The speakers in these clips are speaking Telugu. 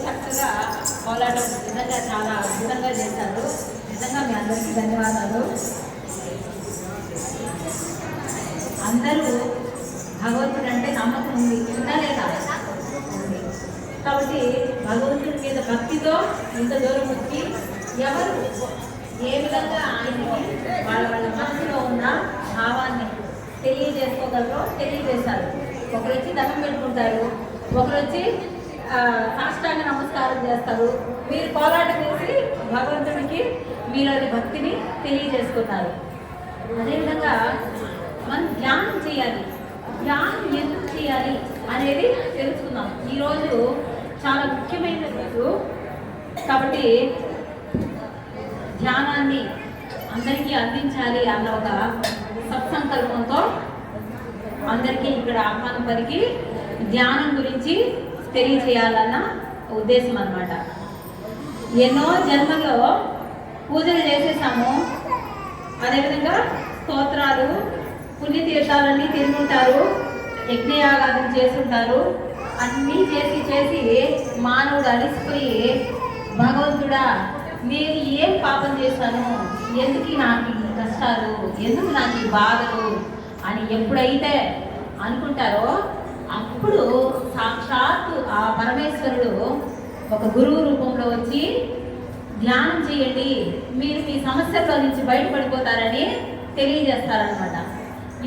చక్కగా కోలాటం నిజంగా చాలా అద్భుతంగా చేశారు. నిజంగా మీ అందరికీ ధన్యవాదాలు. అందరూ భగవంతుడు అంటే నమ్మకం ఉంది, ఉండలేదా? కాబట్టి భగవంతుడి మీద భక్తితో ఇంత దూరం వచ్చి ఎవరు ఏ విధంగా ఆయన్ని వాళ్ళ మనసులో ఉన్న భావాన్ని తెలియజేసుకోగలరో తెలియజేశారు. ఒకరు వచ్చి దండం పెట్టుకుంటారు, ఒకరు వచ్చి సాష్టాంగ నమస్కారం చేస్తారు. మీరు పోరాటం చేసి భగవంతుడికి మీలోని భక్తిని తెలియజేసుకున్నారు. అదేవిధంగా మనం ధ్యానం చేయాలి. ధ్యానం ఎందుకు చేయాలి అనేది తెలుసుకుందాం. ఈరోజు చాలా ముఖ్యమైన రోజు కాబట్టి ధ్యానాన్ని అందరికీ అందించాలి అన్న ఒక సత్సంకల్పంతో అందరికీ ఇక్కడ ఆహ్వానం పలికి ధ్యానం గురించి తెలియచేయాలన్న ఉద్దేశం అన్నమాట. ఎన్నో జన్మల్లో పూజలు చేసేసాము, అదేవిధంగా స్తోత్రాలు పుణ్యతీర్థాలన్నీ తిరుగుంటారు, యజ్ఞయాగాదం చేస్తుంటారు. అన్నీ చేసి చేసి మానవుడు అలిసిపోయి భగవంతుడా నేను ఏం పాపం చేశాను, ఎందుకు నాకు ఈ కష్టాలు, ఎందుకు నాకు ఈ బాధలు అని ఎప్పుడైతే అనుకుంటారో అప్పుడు సాక్షాత్తు ఆ పరమేశ్వరుడు ఒక గురువు రూపంలో వచ్చి ధ్యానం చేయండి, మీరు మీ సమస్యల్లో నుంచి బయటపడిపోతారని తెలియజేస్తారనమాట.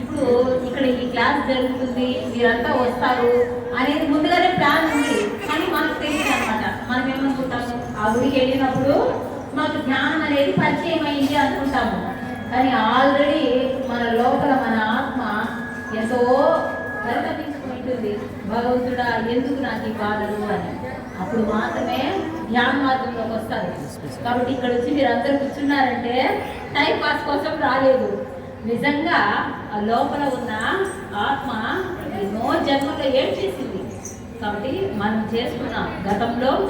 ఇప్పుడు ఇక్కడ ఈ క్లాస్ జరుగుతుంది, మీరంతా వస్తారు అనేది ముందుగానే ప్లాన్ ఉంది, కానీ మనకు తెలియదు అనమాట. మనం ఏమనుకుంటాము, ఆ గుడికి వెళ్ళినప్పుడు మాకు ధ్యానం అనేది పరిచయం అయింది అనుకుంటాము, కానీ ఆల్రెడీ మన లోపల మన ఆత్మ ఎంతో పరితపించుకుంటుంది, భగవంతుడా ఎందుకు నాకు ఈ బాధలు అని. అప్పుడు మాత్రమే ధ్యాన మార్గంలోకి వస్తారు. కాబట్టి ఇక్కడ వచ్చి మీరు అందరూ కూర్చున్నారంటే టైం పాస్ కోసం రాలేదు. నిజంగా ఆ లోపల ఉన్న ఆత్మ ఎన్నో జన్మలో ఏం చేసింది. కాబట్టి మనం చేసుకున్న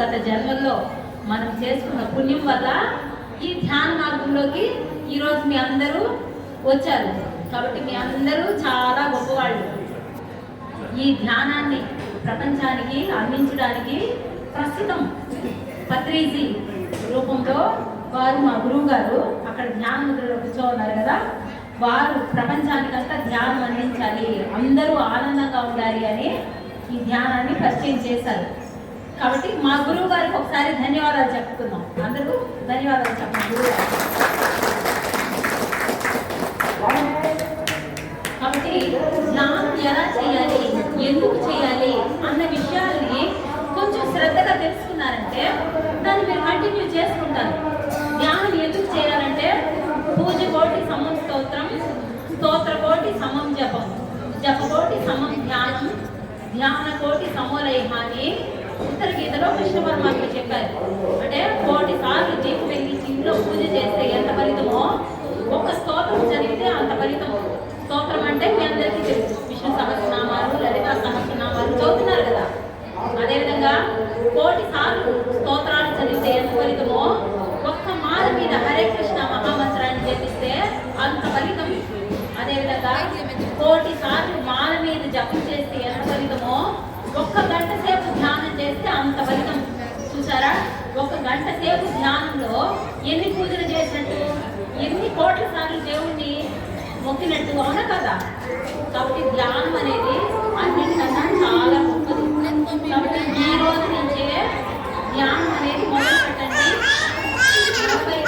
గత జన్మల్లో మనం చేసుకున్న పుణ్యం వల్ల ఈ ధ్యాన మార్గంలోకి ఈరోజు మీ అందరూ వచ్చారు. కాబట్టి మీ అందరూ చాలా గొప్పవాళ్ళు. ఈ ధ్యానాన్ని ప్రపంచానికి అందించడానికి ప్రస్తుతం పత్రిజీ రూపంలో వారు మా గురువు గారు అక్కడ ధ్యాన ముద్రలో కూర్చోన్నారు కదా, వారు ప్రపంచానికంతా ధ్యానం అందించాలి, అందరూ ఆనందంగా ఉండాలి అని ఈ ధ్యానాన్ని పరిచయం చేశారు. కాబట్టి మా గురువు గారికి ఒకసారి ధన్యవాదాలు చెప్పుకుందాం. అందరూ ధన్యవాదాలు చెప్పండి గురువు గారు. కాబట్టి ధ్యానం ఎలా చేయాలి, ఎందుకు చేయాలి అన్న విషయాల్ని కొంచెం శ్రద్ధగా తెలుసుకున్నారంటే దాన్ని మీరు కంటిన్యూ చేసుకుంటారు. ధ్యానం ఎందుకు చేయాలంటే పూజ కోటి సమం స్తోత్రం, స్తోత్ర కోటి సమం జపం, జపకోటి సమం ధ్యానం, ధ్యాన కోటి సమోలయహాని ఉత్తర గీతలో కృష్ణ పరమాత్మ చెప్పారు. అంటే 1,000 సార్లు దీపం వెలిగించి ఇంట్లో పూజ చేస్తే ఎంత ఫలితమో ఒక స్తోత్రం చదివితే అంత ఫలితం. స్తోత్రం అంటే మీ అందరికీ తెలుసు, విష్ణు సహస్రనామాలు, లలితా సహస్రనామాలు చదువుతున్నారు కదా. అదేవిధంగా 1,000 సార్లు స్తోత్రాలు చదివితే ఎంత ఫలితమో ఒక్క మాల మీద హరే కృష్ణ మహామంత్రాన్ని జపిస్తే అంత ఫలితం. అదేవిధంగా 1,000 సార్లు మాల మీద జపం చేస్తే ఎంత ఫలితమో ఒక్క గంట సేపు ధ్యానం చేస్తే అంత ఫలితం. చూసారా, 1 గంట సేపు ధ్యానంలో ఎన్ని పూజలు చేసినట్టు, ఎన్ని కోట్ల సార్లు దేవుణ్ణి మొక్కినట్టు, అవునా కదా? కాబట్టి ధ్యానం అనేది అన్నిటికన్నా చాలా గొప్పది. కాబట్టి ఈ రోజు నుంచే ధ్యానం అనేది మొదలు పెట్టండి. 40 రోజులు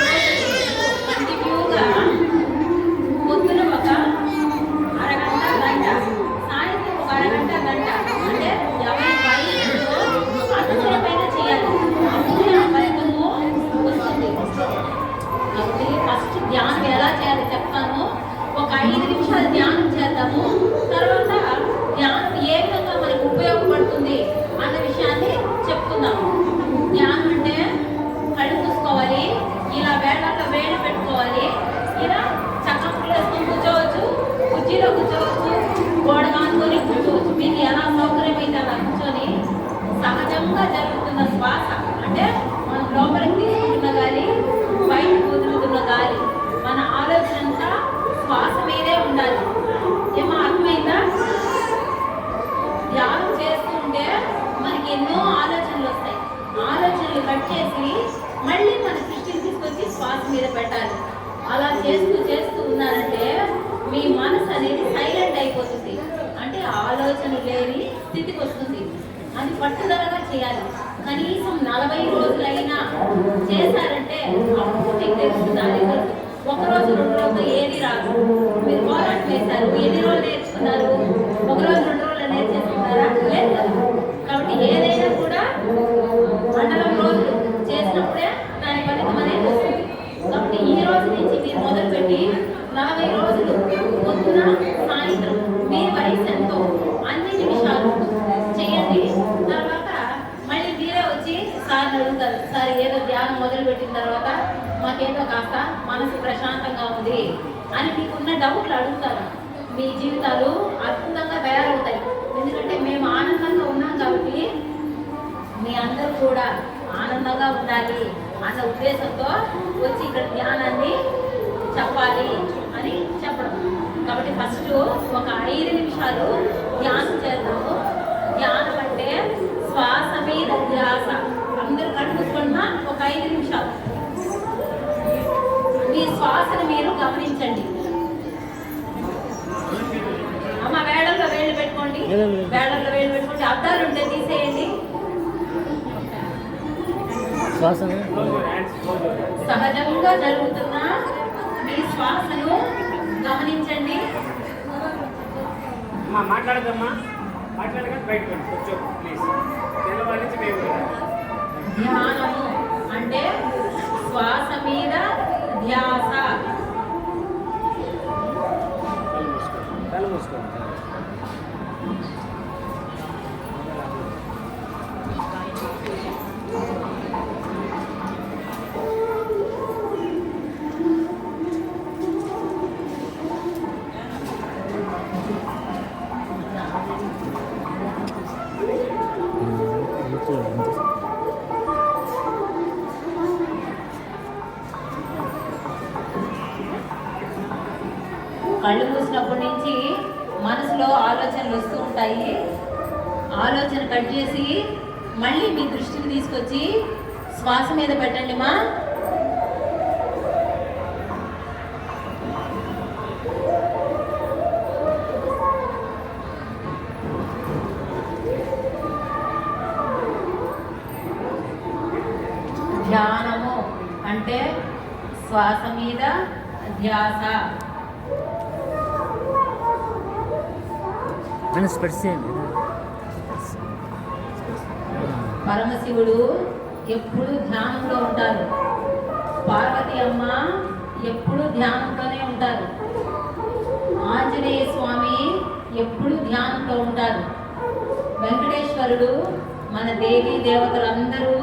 కంటిన్యూగా పొద్దున ఒక అరగంట గంట, సాయంత్రం ఒక అరగంట గంట, అంటే 50 అంతసేపైనా చేయాలి. అప్పుడే ఆ ఫలితము వస్తుంది. కాబట్టి ఫస్ట్ ధ్యానం ఎలా చేయాలో చెప్తాను. ఒక 5 నిమిషాలు ధ్యానం చేద్దాము. తర్వాత ధ్యానం ఏ విధంగా మనకు ఉపయోగపడుతుంది అన్న విషయాన్ని చెప్పుకుందాము. ధ్యానం అంటే కళ్ళు మూసుకోవాలి, ఇలా వేళ్ళల్లో వేడి పెట్టుకోవాలి, ఇలా చక్కగా వేసుకొని కూర్చోవచ్చు, కుర్చీలో కూర్చోవచ్చు, గోడ కానుకొని కూర్చోవచ్చు. మీకు ఎలా సౌకర్యమైతే అలా కూర్చొని సహజంగా జరుగుతున్న శ్వాస, అంటే మనం లోపలికి తీసుకుంటున్న గాలి, బయటకు వదులుతున్న గాలి, మన ఆలోచన అంతా శ్వాస మీదే ఉండాలి. ఏమో అర్థమైందా? ధ్యానం చేస్తుంటే మనకి ఎన్నో ఆలోచనలు వస్తాయి. కట్ చేసి మళ్ళీ మన దృష్టిని తీసుకొచ్చి శ్వాస మీద పెట్టాలి. అలా చేస్తూ చేస్తూ ఉన్నారంటే మీ మనసు అనేది సైలెంట్ అయిపోతుంది, అంటే ఆలోచన లేని స్థితికి వస్తుంది. అది పట్టుదలగా చేయాలి. కనీసం 40 రోజులైనా చేశారంటే అప్పుడు మీకు తెలుస్తుంది ఆ రిజల్ట్. ఒక రోజు 2 రోజులు ఏది రాదు. మీరు పోరాటం వేశారు, ఎన్ని రోజులు నేర్చుకున్నారు? ఒక రోజు 2 రోజులు నేర్చేసుకున్నారా? లేదు కదా. కాబట్టి ఏదైనా కూడా మండలం రోజులు చేసినప్పుడే దాని ఫలితం అనేది వస్తుంది. కాబట్టి ఈ రోజు నుంచి మీరు మొదలుపెట్టి 40 రోజులు పొద్దున సాయంత్రం మీ వయసు ఎంతో అన్ని నిమిషాలు చేయండి. తర్వాత మళ్ళీ మీరే వచ్చి సార్ని అడుగుతారు, సార్ ఏదో ధ్యానం మొదలుపెట్టిన తర్వాత మాకేదో కాస్త మనసు ప్రశాంతంగా ఉంది అని మీకున్న డౌట్లు అడుగుతారు. మీ జీవితాలు అద్భుతంగా తయారవుతాయి. ఎందుకంటే మేము ఆనందంగా ఉన్నాం కాబట్టి మీ అందరూ కూడా ఆనందంగా ఉండాలి అన్న ఉద్దేశంతో వచ్చి ఇక్కడ ధ్యానాన్ని చెప్పాలి అని చెప్పడం. కాబట్టి ఫస్ట్ ఒక 5 నిమిషాలు ధ్యానం చేద్దాము. ధ్యానం అంటే శ్వాస మీద ధ్యాస. అందరూ కళ్ళు మూసుకున్నా ఒక 5 నిమిషాలు మీ శ్వాసను మీరు గమనించండి. అమ్మ వేళల్లో వేళ్ళు పెట్టుకోండి, వేళల్లో వేళ్ళు పెట్టుకోండి. అద్దాలు ఉంటే తీసేయండి. సహజంగా జరుగుతున్న మీ శ్వాసను గమనించండి. మాట్లాడదమ్మా, మాట్లాడగా బయటకు కూర్చో ప్లీజ్. ధ్యానము అంటే శ్వాస మీద ధ్యాస. కళ్ళు మూసినప్పటి నుంచి మనసులో ఆలోచనలు వస్తూ ఉంటాయి. ఆలోచన కట్ చేసి మళ్ళీ మీ దృష్టిని తీసుకొచ్చి శ్వాస మీద పెట్టండి మా. ధ్యానము అంటే శ్వాస మీద ధ్యాస. పరమశివుడు ఎప్పుడు ధ్యానంలో ఉంటారు. పార్వతి అమ్మ ఎప్పుడు ధ్యానంలోనే ఉంటారు. ఆంజనేయ స్వామి ఎప్పుడు ధ్యానంలో ఉంటారు. వెంకటేశ్వరుడు, మన దేవీ దేవతలందరూ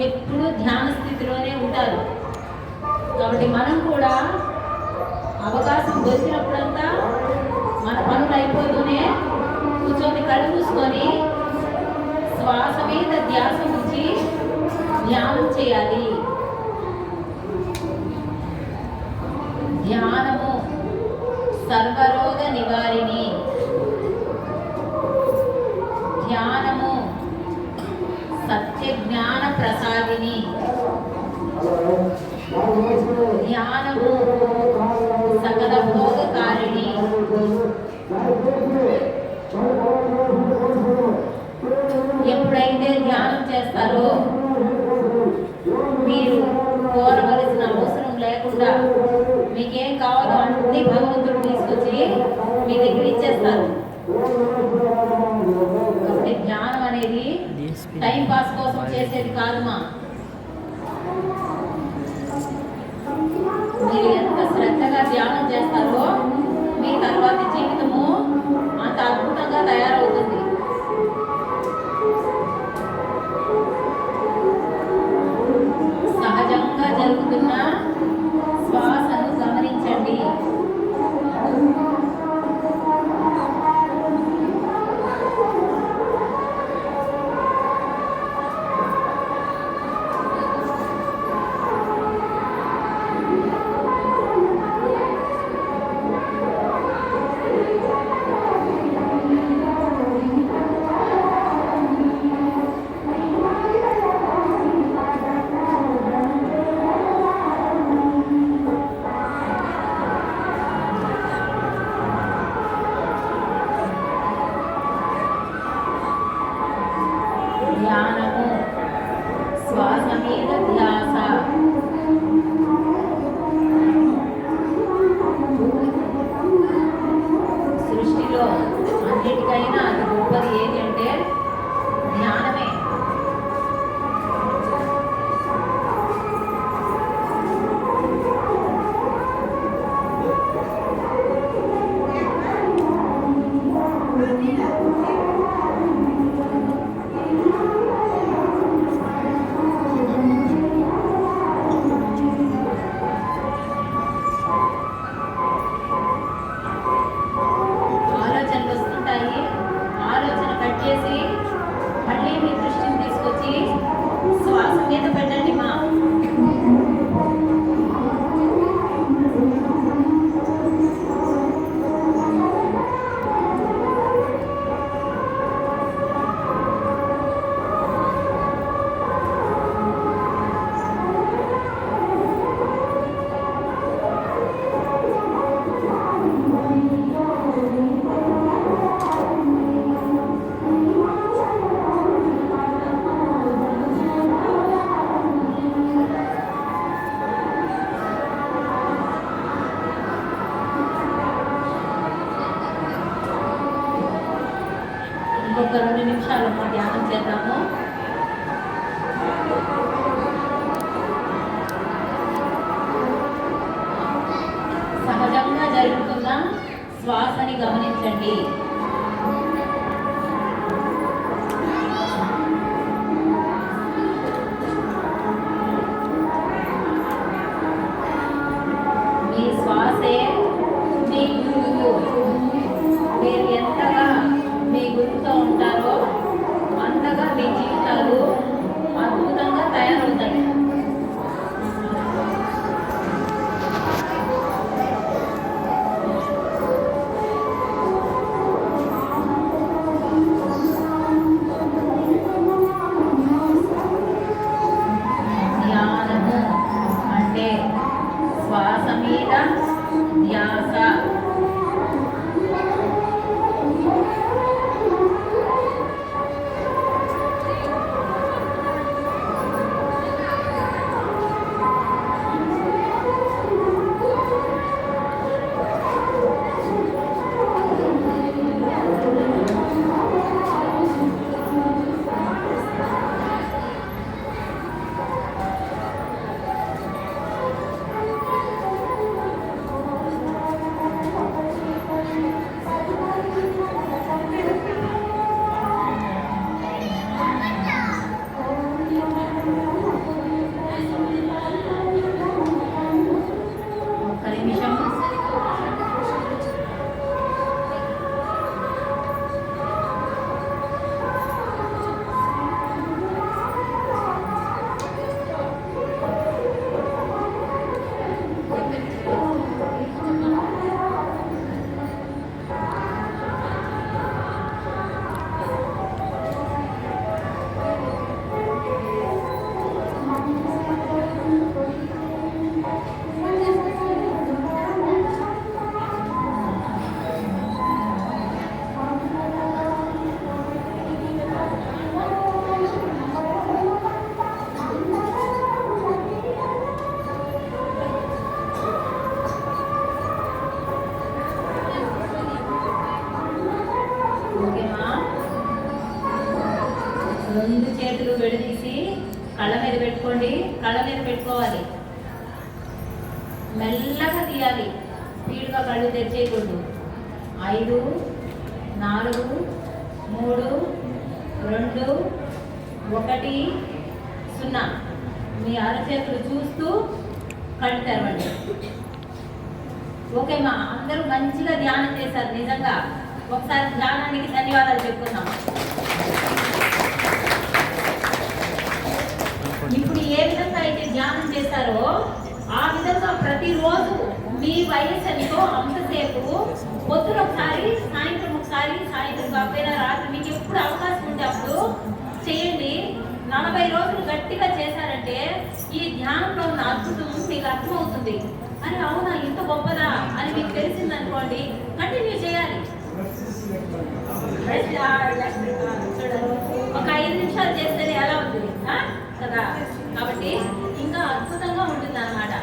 ఎప్పుడు ధ్యాన స్థితిలోనే ఉంటారు. కాబట్టి మనం కూడా అవకాశం దొరికినప్పుడంతా మన పనులు అయిపోతూనే కూర్చొని కళ్ళు మూసుకొని శ్వాస మీద ధ్యాస ఉంచి ధ్యానం చేయాలి. ధ్యానము సర్వరోగ నివారిణి. ధ్యానము సత్య జ్ఞాన ప్రసాదిని. ధ్యానము సకల భోగకారిణి. ఎప్పుడైతే ధ్యానం చేస్తారో మీరు కోరవలసిన అవసరం లేకుండా మీకేం కావాలో అన్ని భగవంతుడు తీసుకొచ్చి మీ దగ్గర ఇచ్చేస్తారు. కాబట్టి ధ్యానం అనేది టైం పాస్ కోసం చేసేది కాదుమా. మీరు ఎంత శ్రద్ధగా ధ్యానం చేస్తారో మీ తర్వాతి జీవితము అంత అద్భుతంగా తయారవుతుంది. సహజంగా జరుగుతున్న శ్వాసను గమనించండి. ఇంకొక 2 నిమిషాలు ధ్యానం చేద్దాము. సహజంగా జరుగుతున్న శ్వాసని గమనించండి. మీ శ్వాసే మీ గురువు. మీరు ఎంతగా మీ గురువుతో ఉంటారో అంతగా మీ జీవితాలు అద్భుతంగా తయారవుతాయి. ధ్యానము అంటే శ్వాస మీద ధ్యాస. ఒక్క నిమిషం. ఓకేమా? 2 చేతులు విడదీసి కళ్ళ మీద పెట్టుకోండి. కళ్ళ మీద పెట్టుకోవాలి. మెల్లగా తీయాలి. స్పీడ్గా కళ్ళు తెచ్చేయకూడదు. 5 4 3 2 1 0. మీ అరచేతులు చూస్తూ కళ్ళు తెరవండి. ఓకేమా? అందరూ మంచిగా ధ్యానం చేశారు. నిజంగా ఒకసారి ధ్యానానికి ధన్యవాదాలు చెప్పుకుందాం. ఇప్పుడు ఏ విధంగా అయితే ధ్యానం చేశారో ఆ విధంగా ప్రతిరోజు మీ వయసు ఎంతో అంతసేపు పొద్దున ఒకసారి, సాయంత్రం ఒకసారి, సాయంత్రం కాకపోయినా రాత్రి మీకు ఎప్పుడు అవకాశం ఉంటే అప్పుడు చేయండి. 40 రోజులు గట్టిగా చేశారంటే ఈ ధ్యానంలో ఉన్న అద్భుతం మీకు అర్థమవుతుంది. అని అవునా ఇంత గొప్పదా అని మీకు తెలిసింది అనుకోండి, కంటిన్యూ చేయాలి. ఒక 5 నిమిషాలు చేస్తేనే ఎలా ఉంటుంది కదా. కాబట్టి ఇంకా అద్భుతంగా ఉంటుంది అన్నమాట.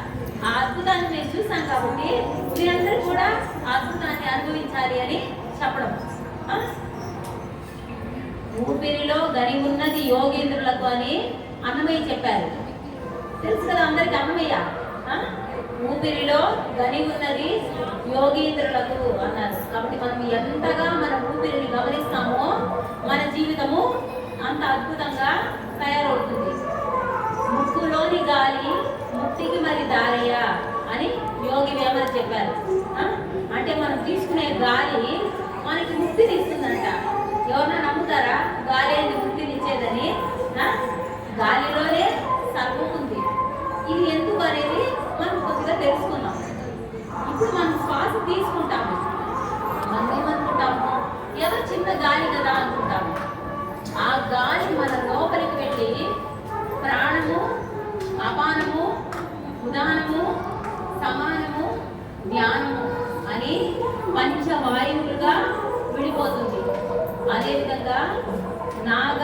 ఆ అద్భుతాన్ని మేము చూసాం కాబట్టి మీరందరూ కూడా ఆ అద్భుతాన్ని అనుభవించాలి అని చెప్పడం. ఊపిరిలో గని ఉన్నది యోగేంద్రులకు అని అన్నమయ్య చెప్పారు. తెలుసు కదా అందరికి అన్నమయ్య. ఊపిరిలో గని ఉన్నది యోగేంద్రులకు అన్నారు. కాబట్టి మనం ఎంతగా మన ఊపిరిని గమనిస్తామో మన జీవితము అంత అద్భుతంగా తయారవుతుంది. ముక్కులోని గాలి ముక్తికి మరి దారయ్య అని యోగి వేమన చెప్పారు. అంటే మనం తీసుకునే గాలి మనకి ముక్తిని ఇస్తుందంట. ఎవరన్నా నమ్ముతారా గాలి అనేది ముక్తినిచ్చేదని? గాలిలోనే సర్వం ఉంది. ఇది ఎందుకు అనేది మనం కొద్దిగా తెలుసుకున్నాం. ఇప్పుడు మనం శ్వాస తీసుకుంటాము. మనం ఏమనుకుంటాము? ఏదో చిన్న గాలి కదా అనుకుంటాము. ఆ గాలి మన లోపలికి వెళ్ళి ప్రాణము, అపానము, ఉదానము, సమానము, జ్ఞానము అని పంచవాయువులుగా విడిపోతుంది. అదేవిధంగా నాగ,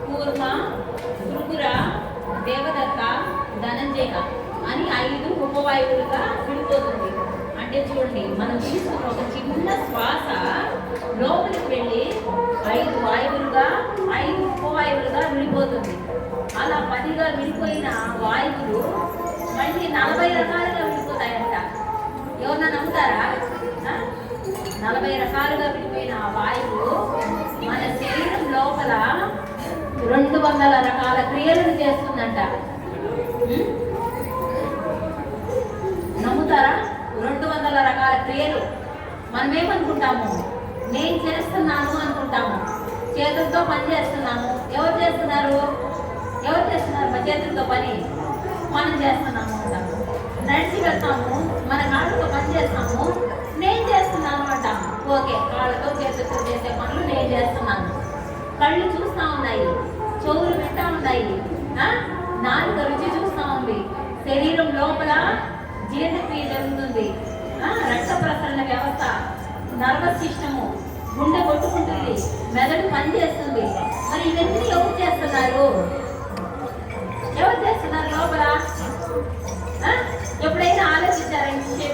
కూర్మ, భృగుర, దేవదత్త, ధనంజయ అని 5 ఉపవాయువులుగా విడిపోతుంది. అంటే చూడండి, మనం తీసుకున్న ఒక చిన్న శ్వాస లోపలికి వెళ్ళి 5 విడిపోయిన వాయువులు మళ్ళీ 40 రకాలుగా విడిపోతాయంట. ఎవరన్నా నమ్ముతారా? 40 రకాలుగా విడిపోయిన ఆ వాయువు మన శరీరం లోపల 200 రకాల క్రియలను చేస్తుందంట. నమ్ముతారా? 200 రకాల క్రియలు. మనం ఏమనుకుంటాము? నేను చేస్తున్నాను అనుకుంటాము. చేతులతో పని చేస్తున్నాము. ఎవరు చేస్తున్నారు? మా చేతులతో పని మనం చేస్తున్నాము అంటాము. నడిచి వెళ్తాము, మన కాళ్ళతో పని చేస్తాము. నేను చేస్తున్నాను అంటాము. ఓకే, కాళ్ళతో చేతులతో చేసే పనులు నేను చేస్తున్నాను. కళ్ళు చూస్తూ ఉన్నాయి, చెవులు వింటా ఉన్నాయి, నాలుక రుచి చూస్తూ ఉంది, శరీరం లోపల జీర్ణక్రియ జరుగుతుంది, రక్త ప్రసరణ వ్యవస్థ, నర్వస్ సిస్టము, గుండె కొట్టుకుంటుంది, మెదడు పని చేస్తుంది. మరి ఇవన్నీ ఎవరు చేస్తున్నారు? లోపల ఎప్పుడైనా ఆలోచించారంటే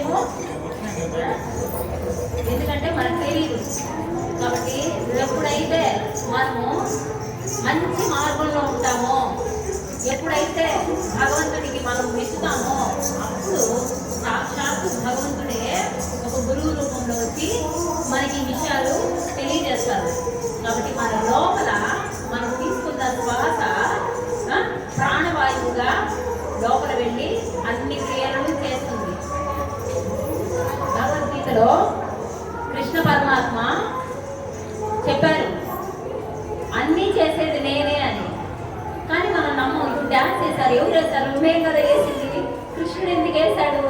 ఎందుకంటే మనకు తెలియదు కాబట్టి. ఎప్పుడైతే మనము మంచి మార్గంలో ఉంటామో, ఎప్పుడైతే భగవంతుడికి మనం మెచ్చుతామో, అప్పుడు సాక్షాత్తు భగవంతుడే ఒక గురువు రూపంలో వచ్చి మనకి విషయాలు తెలియజేస్తారు. కాబట్టి మన లోపల మనం తీసుకున్న శ్వాస ప్రాణవాయువుగా లోపల వెళ్ళి అన్ని క్రియలను చేస్తుంది. భగవద్గీతలో కృష్ణ పరమాత్మ చెప్పారు, అన్నీ చేసేది నేనే అని. కానీ మనం నమ్మం. ఇప్పుడు డ్యాన్స్ చేశారు, ఎవరు వేశారు? మేం కదా వేసింది. కృష్ణుడు ఎందుకు వేశాడు?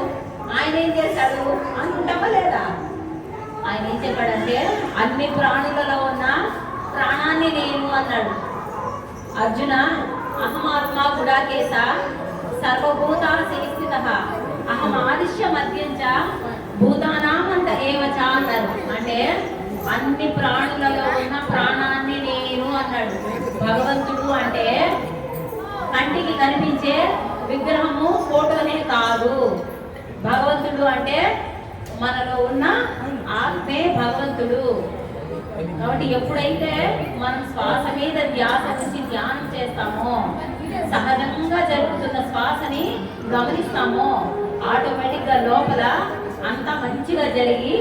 ఆయన ఏం చేశాడు అనుకుంటామా లేదా? ఆయన ఏం చెప్పాడంటే, అన్ని ప్రాణులలో ఉన్న ప్రాణాన్ని నేను అన్నాడు. అర్జున, అహమాత్మ గుడాకేశ సర్వభూతాసి స్థితః అహం ఆదిశ్య మధ్యంచ భూతానామంత ఏవచ అన్నారు. అంటే అన్ని ప్రాణులలో ఉన్న ప్రాణాన్ని నేను అన్నాడు. భగవంతుడు అంటే కంటికి కనిపించే విగ్రహము, ఫోటోనే కాదు. భగవంతుడు అంటే మనలో ఉన్న ఆత్మే భగవంతుడు. కాబట్టి ఎప్పుడైతే మనం శ్వాస మీద ధ్యాస నుంచి ధ్యానం చేస్తామో, సహజంగా జరుగుతున్న శ్వాసని గమనిస్తామో, ఆటోమేటిక్గా లోపల అంతా మంచిగా జరిగి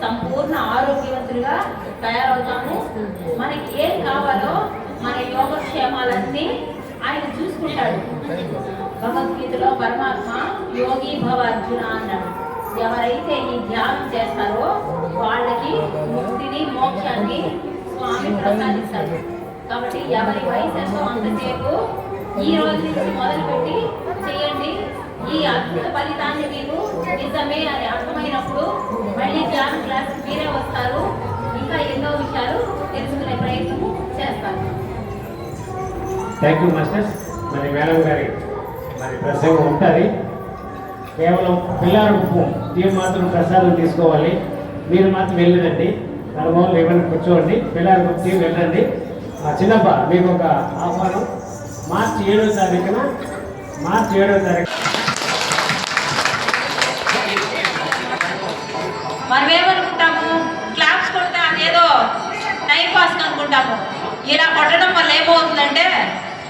సంపూర్ణ ఆరోగ్యవంతులుగా తయారవుతాము. మనకి ఏం కావాలో మన యోగక్షేమాలన్నీ ఆయన చూసుకుంటాడు. భగవద్గీతలో పరమాత్మ యోగి భవ అర్జున అన్నాడు. ఎవరైతే ఈ ధ్యానం చేస్తారో వాళ్ళకి ముక్తిని, మోక్షాన్ని స్వామి ప్రసాదిస్తాడు. కాబట్టి ఎవరి వయసు అంతసేపు ఈ రోజు నుంచి మొదలుపెట్టి చేయండి. ఈ అద్భుత ఫలితాన్ని మీకు నిజమే అని అర్థమైనప్పుడు మళ్ళీ ధ్యాన క్లాస్ మీరే వస్తారు. ఇంకా ఎన్నో విషయాలు తెలుసుకునే ప్రయత్నం చేస్తారు. Thank you masters. మరి మేడం గారి ప్రసంగం ఉంటుంది. కేవలం పిల్లల టీం మాత్రం ప్రసాదం తీసుకోవాలి. మీరు మాత్రం వెళ్ళండి, అనుభవం ఏమైనా కూర్చోండి. పిల్లల టీం వెళ్ళండి. చిన్నప్ప మీకు ఒక ఆహ్వానం. మార్చి 7వ తారీఖున మనం ఏమనుకుంటాము? క్లాప్స్ కొడితే అదేదో టైం పాస్ అనుకుంటాము. ఇలా కొట్టడం వల్ల ఏమవుతుందంటే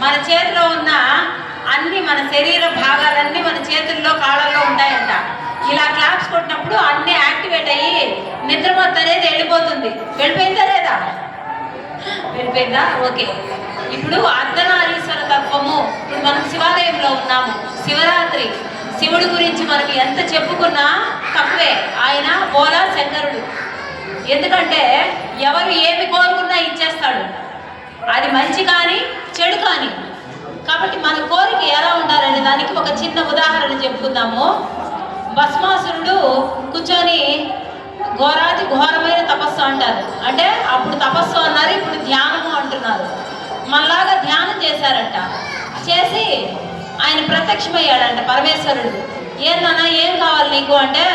మన చేతిలో ఉన్న అన్ని, మన శరీర భాగాలన్నీ మన చేతుల్లో, కాళ్ళల్లో ఉంటాయంట. ఇలా క్లాప్స్ కొట్టినప్పుడు అన్నీ యాక్టివేట్ అయ్యి నిద్రమత్తు అనేది వెళ్ళిపోతుంది. వెళ్ళిపోయిందా లేదా? వెళ్ళిపోయిందా? ఓకే. ఇప్పుడు అర్ధనారీశ్వర తత్వము. ఇప్పుడు మనం శివాలయంలో ఉన్నాము. శివరాత్రి, శివుడి గురించి మనకి ఎంత చెప్పుకున్నా తక్కువే. ఆయన బోలా శంకరుడు. ఎందుకంటే ఎవరు ఏమి కోరుకున్నా ఇచ్చేస్తాడు, అది మంచి కానీ చెడు కానీ. కాబట్టి మన కోరిక ఎలా ఉండాలనే దానికి ఒక చిన్న ఉదాహరణ చెప్పుకుందాము. భస్మాసురుడు కూర్చొని ఘోరాతి ఘోరమైన తపస్సు అంటారు. అంటే అప్పుడు తపస్సు అన్నారు, ఇప్పుడు ధ్యానము అంటున్నారు. మనలాగా ధ్యానం చేశారంట. చేసి ఆయన ప్రత్యక్షమయ్యాడంట పరమేశ్వరుడు. ఏందన్నా ఏం కావాలి నీకు అంటే,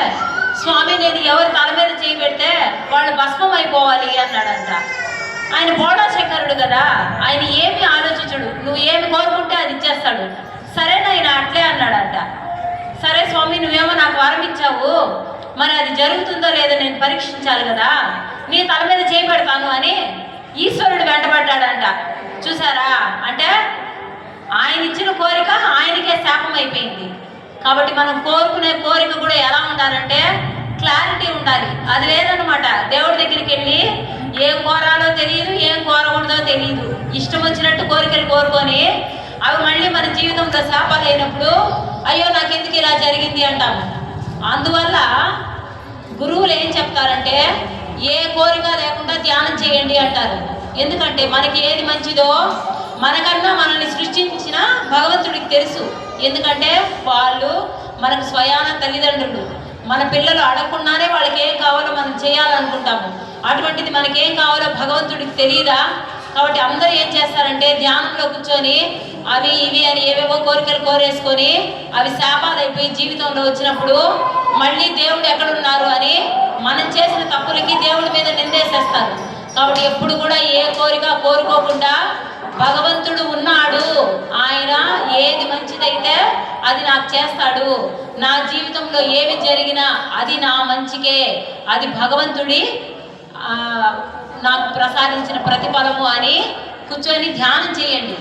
స్వామి నేను ఎవరి తల మీద చేయి పెడితే వాళ్ళు భస్మం అయిపోవాలి అన్నాడంట. ఆయన బోడా శంకరుడు కదా, ఆయన ఏమి ఆలోచించడు, నువ్వు ఏమి కోరుకుంటే అది ఇచ్చేస్తాడు. సరేనైనా అట్లే అన్నాడంట. సరే స్వామి నువ్వేమో నాకు వరం ఇచ్చావు, మరి అది జరుగుతుందో లేదో నేను పరీక్షించాలి కదా, నీ తల మీద చేయి పెడతాను అని ఈశ్వరుడు వెంటబడ్డాడంట. చూసారా? అంటే ఆయన ఇచ్చిన కోరిక ఆయనకే శాపం అయిపోయింది. కాబట్టి మనం కోరుకునే కోరిక కూడా ఎలా ఉండాలంటే క్లారిటీ ఉండాలి. అది లేదనమాట. దేవుడి దగ్గరికి వెళ్ళి ఏం కోరాలో తెలియదు, ఏం కోరకూడదో తెలియదు, ఇష్టం వచ్చినట్టు కోరికలు కోరుకొని అవి మళ్ళీ మన జీవితంలో శాపాలు అయినప్పుడు అయ్యో నాకెందుకు ఇలా జరిగింది అంటాము. అందువల్ల గురువులు ఏం చెప్తారంటే ఏ కోరిక లేకుండా ధ్యానం చేయండి అంటారు. ఎందుకంటే మనకి ఏది మంచిదో మనకన్నా మనల్ని సృష్టించిన భగవంతుడికి తెలుసు. ఎందుకంటే వాళ్ళు మనకు స్వయాన తల్లిదండ్రులు. మన పిల్లలు అడగకుండానే వాళ్ళకి ఏం కావాలో మనం చేయాలనుకుంటాము. అటువంటిది మనకేం కావాలో భగవంతుడికి తెలియదా? కాబట్టి అందరూ ఏం చేస్తారంటే ధ్యానంలో కూర్చొని అవి ఇవి అని ఏవేవో కోరికలు కోరేసుకొని అవి శాపాలు అయిపోయి జీవితంలో వచ్చినప్పుడు మళ్ళీ దేవుడు ఎక్కడున్నారు అని మనం చేసిన తప్పులకి దేవుడి మీద నిందేసేస్తారు. కాబట్టి ఎప్పుడు కూడా ఏ కోరిక కోరుకోకుండా భగవంతుడు ఉన్నాడు, ఆయన ఏది మంచిదైతే అది నాకు చేస్తాడు, నా జీవితంలో ఏమి జరిగినా అది నా మంచికే, అది భగవంతుడి నాకు ప్రసాదించిన ప్రతిఫలము అని కూర్చొని ధ్యానం చేయండి.